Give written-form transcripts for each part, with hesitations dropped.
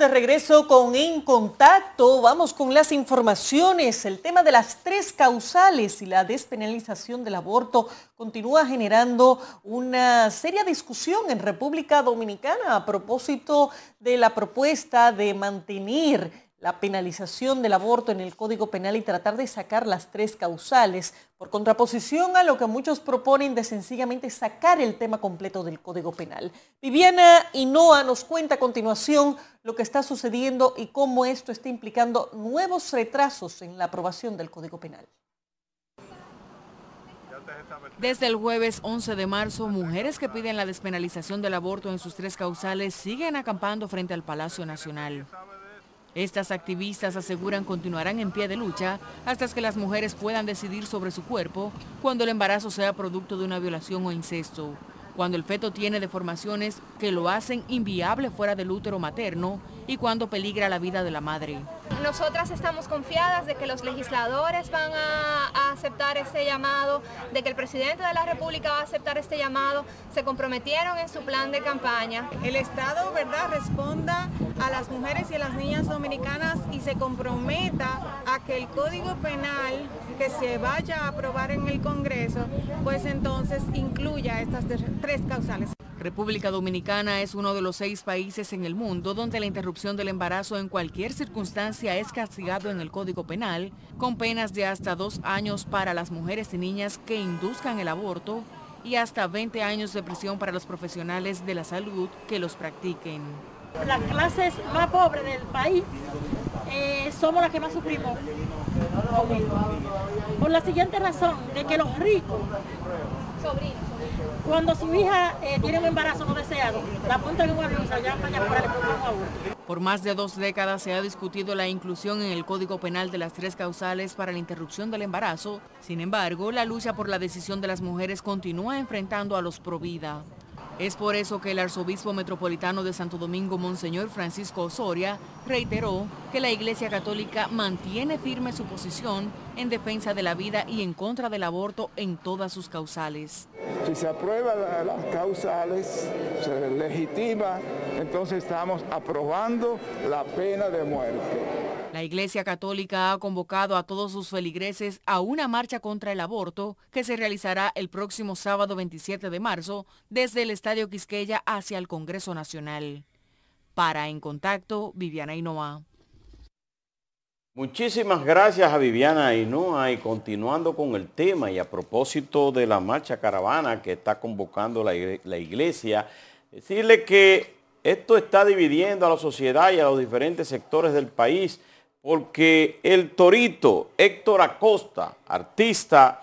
de regreso con En Contacto. Vamos con las informaciones. El tema de las 3 causales y la despenalización del aborto continúa generando una seria discusión en República Dominicana a propósito de la propuesta de mantener la penalización del aborto en el Código Penal y tratar de sacar las 3 causales, por contraposición a lo que muchos proponen de sencillamente sacar el tema completo del Código Penal. Viviana Hinoa nos cuenta a continuación lo que está sucediendo y cómo esto está implicando nuevos retrasos en la aprobación del Código Penal. Desde el jueves 11 de marzo, mujeres que piden la despenalización del aborto en sus 3 causales siguen acampando frente al Palacio Nacional. Estas activistas aseguran continuarán en pie de lucha hasta que las mujeres puedan decidir sobre su cuerpo cuando el embarazo sea producto de una violación o incesto, cuando el feto tiene deformaciones que lo hacen inviable fuera del útero materno y cuando peligra la vida de la madre. Nosotras estamos confiadas de que los legisladores van a aceptar este llamado, de que el presidente de la República va a aceptar este llamado. Se comprometieron en su plan de campaña. El Estado, ¿verdad?, responda a las mujeres y a las niñas dominicanas y se comprometa a que el Código Penal que se vaya a aprobar en el Congreso, pues entonces incluya estas 3 causales. República Dominicana es uno de los 6 países en el mundo donde la interrupción del embarazo en cualquier circunstancia es castigado en el Código Penal, con penas de hasta 2 años para las mujeres y niñas que induzcan el aborto y hasta 20 años de prisión para los profesionales de la salud que los practiquen. Las clases más pobres del país somos las que más sufrimos. Por la siguiente razón, de que los ricos, cuando su hija tiene un embarazo no deseado, la montan en un avión y se la llevan para allá para darle un aborto. Por más de 2 décadas se ha discutido la inclusión en el Código Penal de las 3 causales para la interrupción del embarazo. Sin embargo, la lucha por la decisión de las mujeres continúa enfrentando a los pro vida. Es por eso que el arzobispo metropolitano de Santo Domingo, Monseñor Francisco Osoria, reiteró que la Iglesia Católica mantiene firme su posición en defensa de la vida y en contra del aborto en todas sus causales. Si se aprueban las causales, se legitima, entonces estamos aprobando la pena de muerte. La Iglesia Católica ha convocado a todos sus feligreses a una marcha contra el aborto que se realizará el próximo sábado 27 de marzo desde el Estadio Quisqueya hacia el Congreso Nacional. Para En Contacto, Viviana Hinoa. Muchísimas gracias a Viviana Hinoa, y continuando con el tema y a propósito de la marcha caravana que está convocando la Iglesia, decirle que esto está dividiendo a la sociedad y a los diferentes sectores del país, porque el torito Héctor Acosta, artista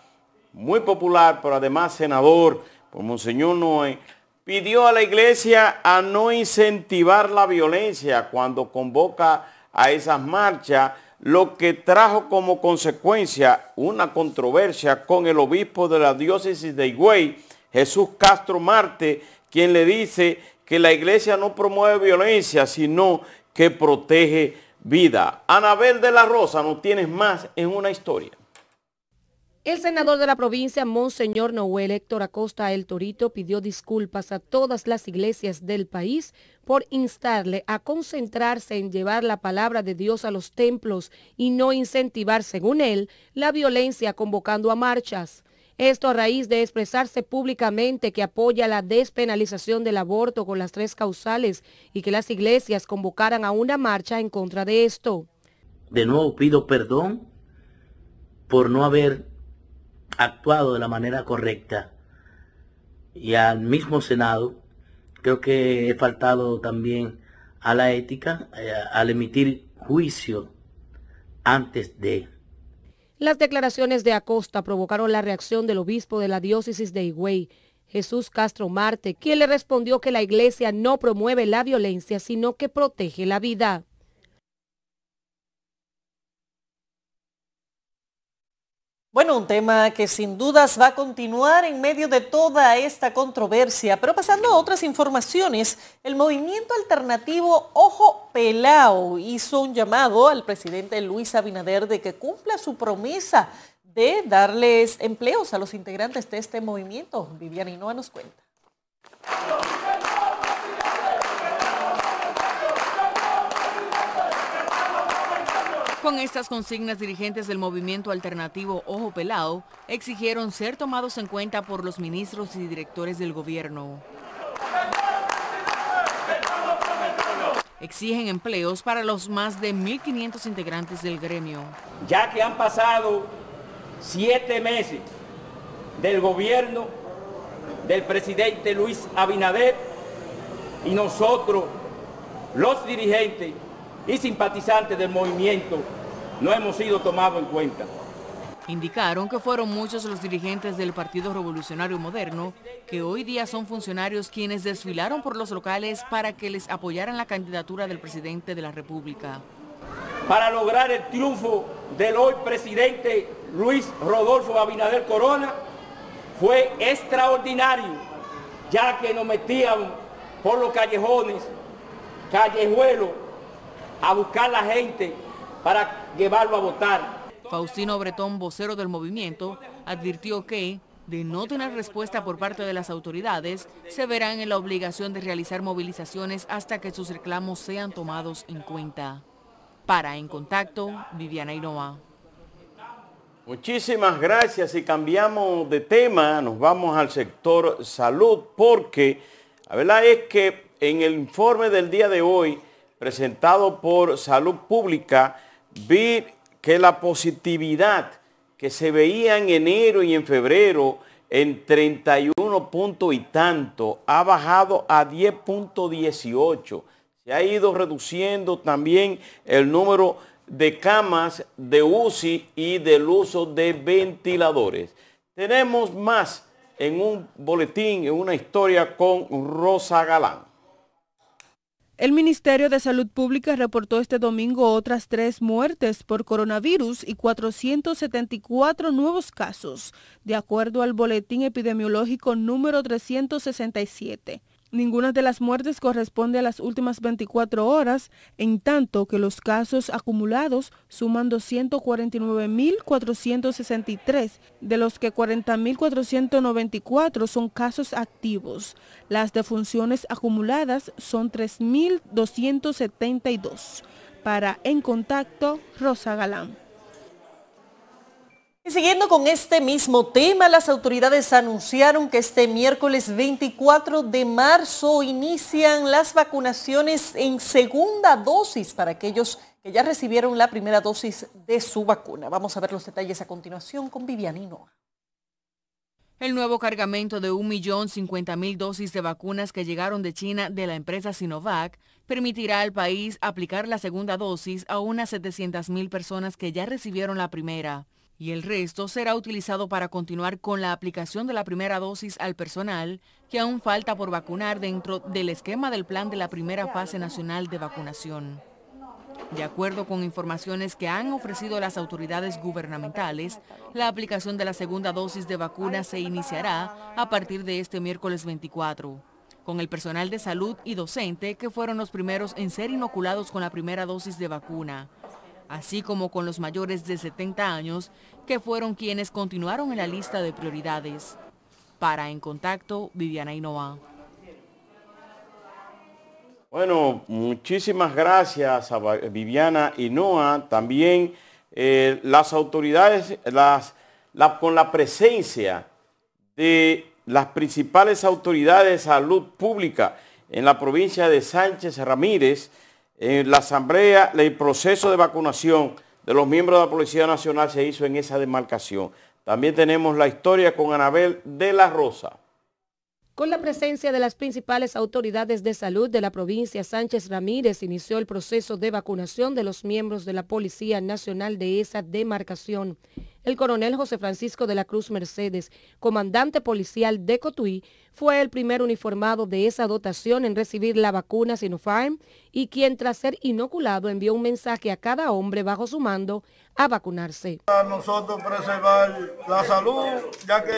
muy popular, pero además senador por Monseñor Noé, pidió a la Iglesia a no incentivar la violencia cuando convoca a esas marchas, lo que trajo como consecuencia una controversia con el obispo de la diócesis de Higüey, Jesús Castro Marte, quien le dice que la Iglesia no promueve violencia, sino que protege vida. Anabel de la Rosa, nos tienes más en Una Historia. El senador de la provincia, Monseñor Noel Héctor Acosta El Torito, pidió disculpas a todas las iglesias del país por instarle a concentrarse en llevar la palabra de Dios a los templos y no incentivar, según él, la violencia convocando a marchas. Esto a raíz de expresarse públicamente que apoya la despenalización del aborto con las 3 causales y que las iglesias convocaran a una marcha en contra de esto. De nuevo pido perdón por no haber actuado de la manera correcta, y al mismo Senado creo que he faltado también a la ética al emitir juicio antes de. Las declaraciones de Acosta provocaron la reacción del obispo de la diócesis de Higüey, Jesús Castro Marte, quien le respondió que la iglesia no promueve la violencia, sino que protege la vida. Bueno, un tema que sin dudas va a continuar en medio de toda esta controversia. Pero pasando a otras informaciones, el movimiento alternativo Ojo Pelao hizo un llamado al presidente Luis Abinader de que cumpla su promesa de darles empleos a los integrantes de este movimiento. Viviana Hinoa nos cuenta. Con estas consignas, dirigentes del movimiento alternativo Ojo Pelao exigieron ser tomados en cuenta por los ministros y directores del gobierno. Exigen empleos para los más de 1.500 integrantes del gremio. Ya que han pasado 7 meses del gobierno del presidente Luis Abinader y nosotros, los dirigentes y simpatizantes del movimiento, no hemos sido tomados en cuenta. Indicaron que fueron muchos los dirigentes del Partido Revolucionario Moderno que hoy día son funcionarios quienes desfilaron por los locales para que les apoyaran la candidatura del presidente de la República. Para lograr el triunfo del hoy presidente Luis Rodolfo Abinader Corona fue extraordinario, ya que nos metíamos por los callejones, callejuelos, a buscar a la gente para llevarlo a votar. Faustino Bretón, vocero del movimiento, advirtió que, de no tener respuesta por parte de las autoridades, se verán en la obligación de realizar movilizaciones hasta que sus reclamos sean tomados en cuenta. Para En Contacto, Viviana Hinoa. Muchísimas gracias y cambiamos de tema, nos vamos al sector salud porque la verdad es que en el informe del día de hoy presentado por Salud Pública vi que la positividad que se veía en enero y en febrero en 31 puntos y tanto ha bajado a 10.18. Se ha ido reduciendo también el número de camas de UCI y del uso de ventiladores. Tenemos más en un boletín, en una historia con Rosa Galán. El Ministerio de Salud Pública reportó este domingo otras 3 muertes por coronavirus y 474 nuevos casos, de acuerdo al boletín epidemiológico número 367. Ninguna de las muertes corresponde a las últimas 24 horas, en tanto que los casos acumulados suman 249.463, de los que 40.494 son casos activos. Las defunciones acumuladas son 3.272. Para En Contacto, Rosa Galán. Y siguiendo con este mismo tema, las autoridades anunciaron que este miércoles 24 de marzo inician las vacunaciones en segunda dosis para aquellos que ya recibieron la primera dosis de su vacuna. Vamos a ver los detalles a continuación con Viviana Hinoa. El nuevo cargamento de 1.050.000 dosis de vacunas que llegaron de China de la empresa Sinovac permitirá al país aplicar la segunda dosis a unas 700.000 personas que ya recibieron la primera. Y el resto será utilizado para continuar con la aplicación de la primera dosis al personal que aún falta por vacunar dentro del esquema del plan de la primera fase nacional de vacunación. De acuerdo con informaciones que han ofrecido las autoridades gubernamentales, la aplicación de la segunda dosis de vacuna se iniciará a partir de este miércoles 24, con el personal de salud y docente que fueron los primeros en ser inoculados con la primera dosis de vacuna, así como con los mayores de 70 años, que fueron quienes continuaron en la lista de prioridades. Para En Contacto, Viviana Hinoa. Bueno, muchísimas gracias a Viviana Hinoa. También las autoridades, con la presencia de las principales autoridades de salud pública en la provincia de Sánchez Ramírez, en la asamblea, el proceso de vacunación de los miembros de la Policía Nacional se hizo en esa demarcación. También tenemos la historia con Anabel de la Rosa. Con la presencia de las principales autoridades de salud de la provincia, Sánchez Ramírez inició el proceso de vacunación de los miembros de la Policía Nacional de esa demarcación. El coronel José Francisco de la Cruz Mercedes, comandante policial de Cotuí, fue el primer uniformado de esa dotación en recibir la vacuna Sinopharm y quien tras ser inoculado envió un mensaje a cada hombre bajo su mando a vacunarse. A nosotros preservar la salud, ya que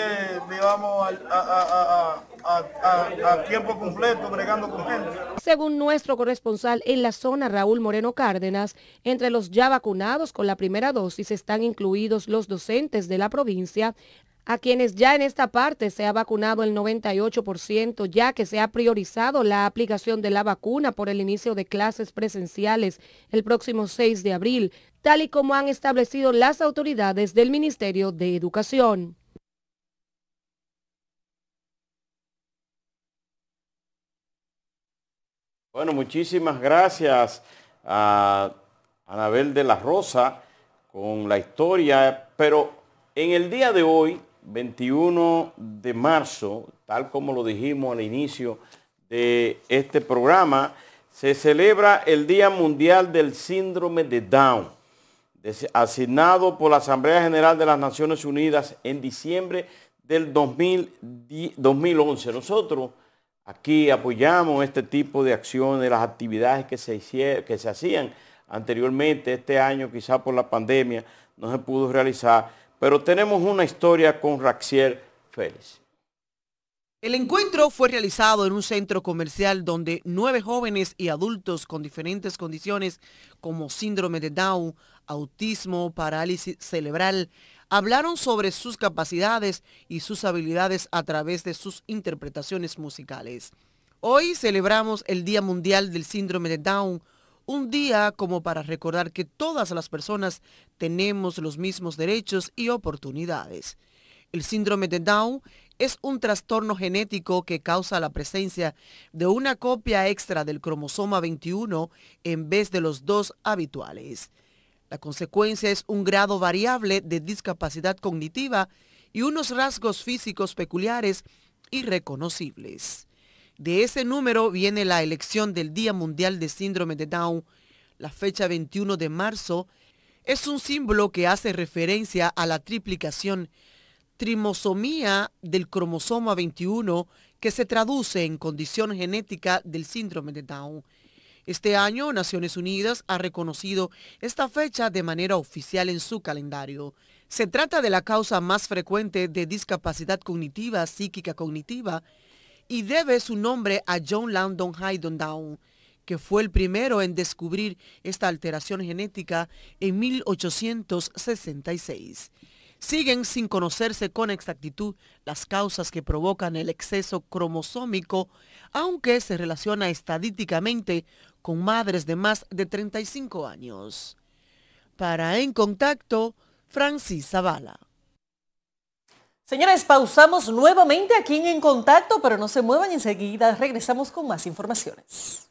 vivamos a tiempo completo bregando con gente. Según nuestro corresponsal en la zona, Raúl Moreno Cárdenas, entre los ya vacunados con la primera dosis están incluidos los docentes de la provincia, a quienes ya en esta parte se ha vacunado el 98%, ya que se ha priorizado la aplicación de la vacuna por el inicio de clases presenciales el próximo 6 de abril, tal y como han establecido las autoridades del Ministerio de Educación. Bueno, muchísimas gracias a Anabel de la Rosa con la historia, pero en el día de hoy, 21 de marzo, tal como lo dijimos al inicio de este programa, se celebra el Día Mundial del Síndrome de Down, asignado por la Asamblea General de las Naciones Unidas en diciembre del 2011. Nosotros aquí apoyamos este tipo de acciones, las actividades que se hacían anteriormente. Este año, quizá por la pandemia, no se pudo realizar, pero tenemos una historia con Raxiel Félix. El encuentro fue realizado en un centro comercial donde 9 jóvenes y adultos con diferentes condiciones como síndrome de Down, autismo, parálisis cerebral, hablaron sobre sus capacidades y sus habilidades a través de sus interpretaciones musicales. Hoy celebramos el Día Mundial del Síndrome de Down, un día como para recordar que todas las personas tenemos los mismos derechos y oportunidades. El síndrome de Down es un trastorno genético que causa la presencia de una copia extra del cromosoma 21 en vez de los 2 habituales. La consecuencia es un grado variable de discapacidad cognitiva y unos rasgos físicos peculiares y reconocibles. De ese número viene la elección del Día Mundial de Síndrome de Down. La fecha 21 de marzo es un símbolo que hace referencia a la triplicación, trimosomía del cromosoma 21, que se traduce en condición genética del síndrome de Down. Este año, Naciones Unidas ha reconocido esta fecha de manera oficial en su calendario. Se trata de la causa más frecuente de discapacidad cognitiva, psíquica cognitiva, y debe su nombre a John Langdon Haydon Down, que fue el primero en descubrir esta alteración genética en 1866. Siguen sin conocerse con exactitud las causas que provocan el exceso cromosómico, aunque se relaciona estadísticamente con madres de más de 35 años. Para En Contacto, Francis Zavala. Señores, pausamos nuevamente aquí en Contacto, pero no se muevan, enseguida regresamos con más informaciones.